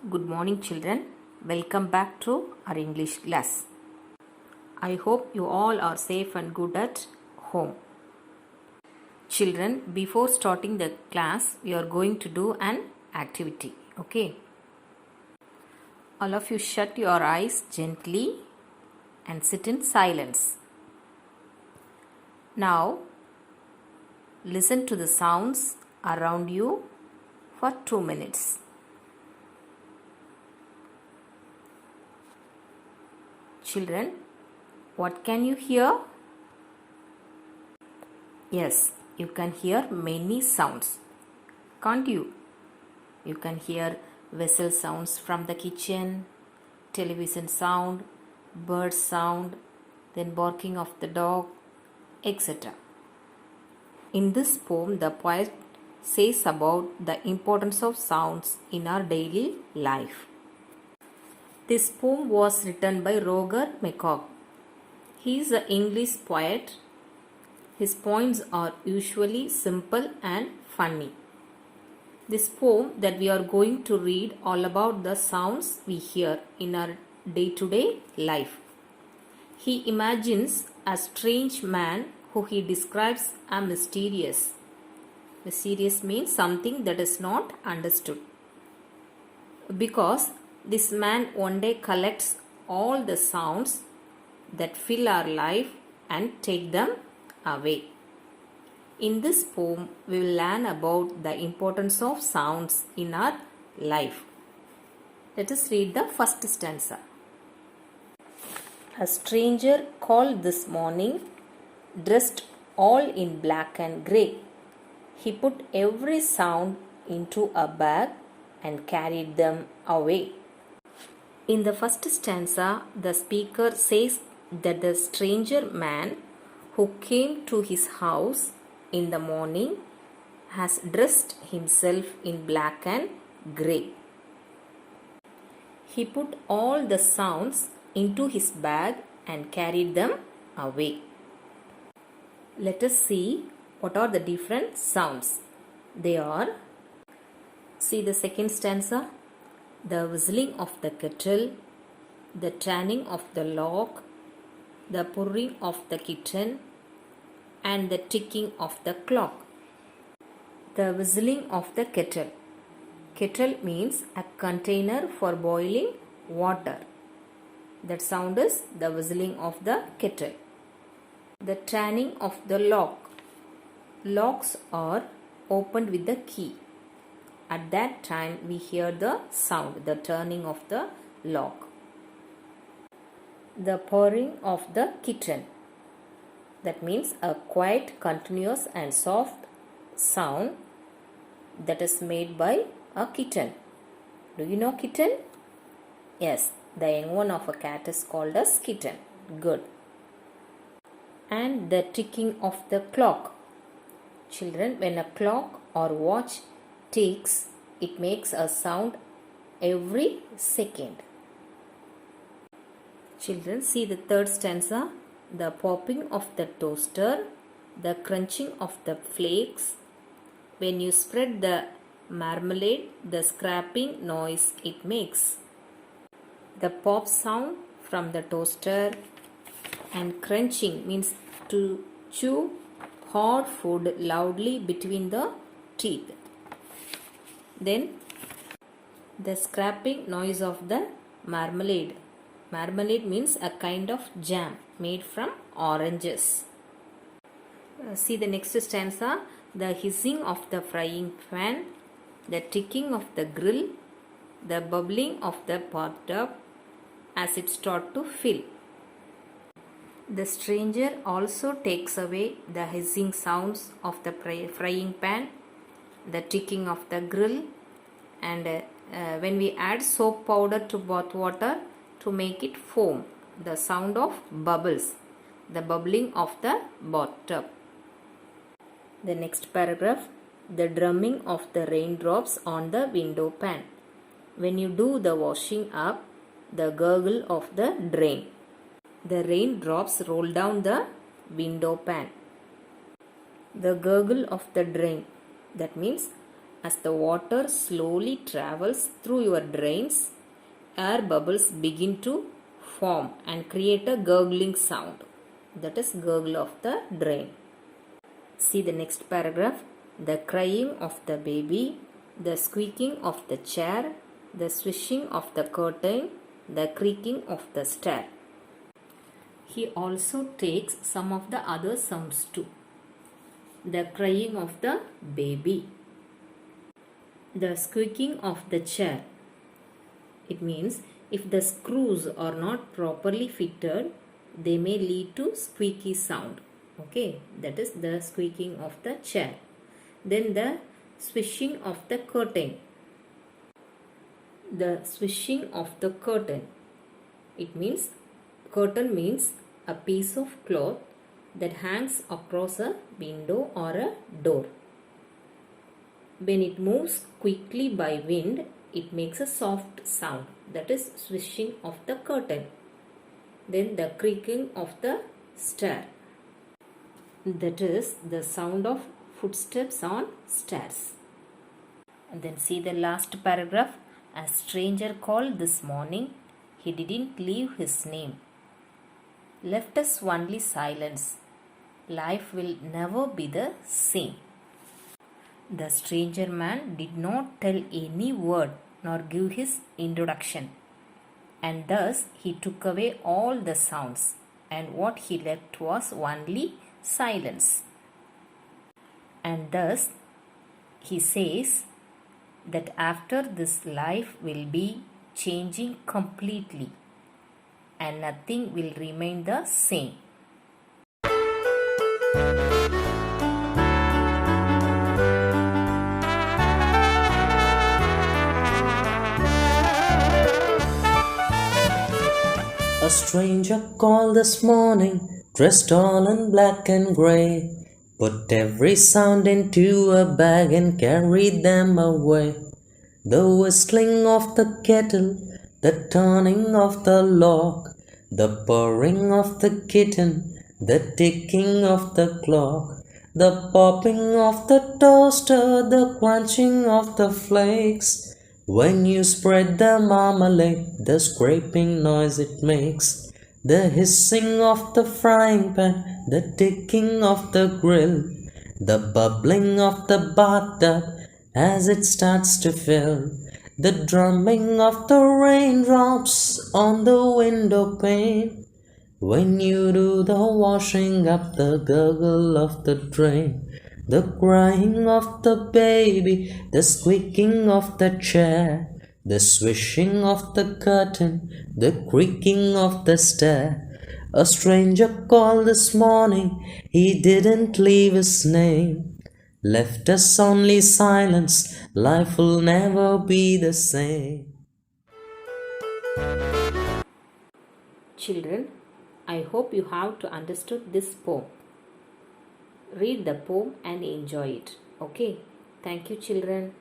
Good morning, children. Welcome back to our English class. I hope you all are safe and good at home. Children, before starting the class, we are going to do an activity. Okay? All of you shut your eyes gently and sit in silence. Now, listen to the sounds around you for 2 minutes. Children, what can you hear? Yes, you can hear many sounds. Can't you? You can hear whistle sounds from the kitchen, television sound, bird sound, then barking of the dog, etc. In this poem, the poet says about the importance of sounds in our daily life. This poem was written by Roger McCoy. He is an English poet. His poems are usually simple and funny. This poem that we are going to read all about the sounds we hear in our day-to-day life. He imagines a strange man who he describes as mysterious. Mysterious means something that is not understood. Because this man one day collects all the sounds that fill our life and take them away. In this poem, we will learn about the importance of sounds in our life. Let us read the first stanza. A stranger called this morning, dressed all in black and grey. He put every sound into a bag and carried them away. In the first stanza, the speaker says that the stranger man who came to his house in the morning has dressed himself in black and grey. He put all the sounds into his bag and carried them away. Let us see what are the different sounds. They are, see the second stanza, the whistling of the kettle, the turning of the lock, the purring of the kitten, and the ticking of the clock. The whistling of the kettle. Kettle means a container for boiling water. That sound is the whistling of the kettle. The turning of the lock. Locks are opened with the key. At that time we hear the sound, the turning of the lock. The purring of the kitten. That means a quiet, continuous and soft sound that is made by a kitten. Do you know kitten? Yes, the young one of a cat is called as kitten. Good. And the ticking of the clock. Children, when a clock or watch ticks, it makes a sound every second. Children, see the third stanza. The popping of the toaster, the crunching of the flakes. When you spread the marmalade, the scraping noise it makes. The pop sound from the toaster, and crunching means to chew hard food loudly between the teeth. Then the scraping noise of the marmalade. Marmalade means a kind of jam made from oranges. See the next stanza. The hissing of the frying pan, the ticking of the grill, the bubbling of the bathtub as it starts to fill. The stranger also takes away the hissing sounds of the frying pan, the ticking of the grill, and when we add soap powder to bath water to make it foam, the sound of bubbles, the bubbling of the bathtub. The next paragraph, the drumming of the raindrops on the window pane. When you do the washing up, the gurgle of the drain. The raindrops roll down the window pane. The gurgle of the drain. That means As the water slowly travels through your drains, air bubbles begin to form and create a gurgling sound. That is gurgle of the drain. See the next paragraph. The crying of the baby, the squeaking of the chair, the swishing of the curtain, the creaking of the stair. He also takes some of the other sounds too. The crying of the baby, the squeaking of the chair. It means if the screws are not properly fitted, they may lead to squeaky sound. Okay, that is the squeaking of the chair. Then the swishing of the curtain. The swishing of the curtain. It means curtain means a piece of cloth that hangs across a window or a door. When it moves quickly by wind, it makes a soft sound. That is swishing of the curtain. Then the creaking of the stair. That is the sound of footsteps on stairs. And then see the last paragraph. A stranger called this morning. He didn't leave his name. Left us only silence. Life will never be the same. The stranger man did not tell any word nor give his introduction, and thus he took away all the sounds, and what he left was only silence. And thus he says that after this life will be changing completely and nothing will remain the same. A stranger called this morning, dressed all in black and grey, put every sound into a bag and carried them away. The whistling of the kettle, the turning of the lock, the purring of the kitten, the ticking of the clock, the popping of the toaster, the crunching of the flakes. When you spread the marmalade, the scraping noise it makes, the hissing of the frying pan, the ticking of the grill, the bubbling of the bathtub as it starts to fill, the drumming of the raindrops on the window pane. When you do the washing up, the gurgle of the drain, the crying of the baby, the squeaking of the chair, the swishing of the curtain, the creaking of the stair. A stranger called this morning, he didn't leave his name. Left us only silence, life will never be the same. Children, I hope you have to understood this poem. Read the poem and enjoy it. Okay. Thank you, children.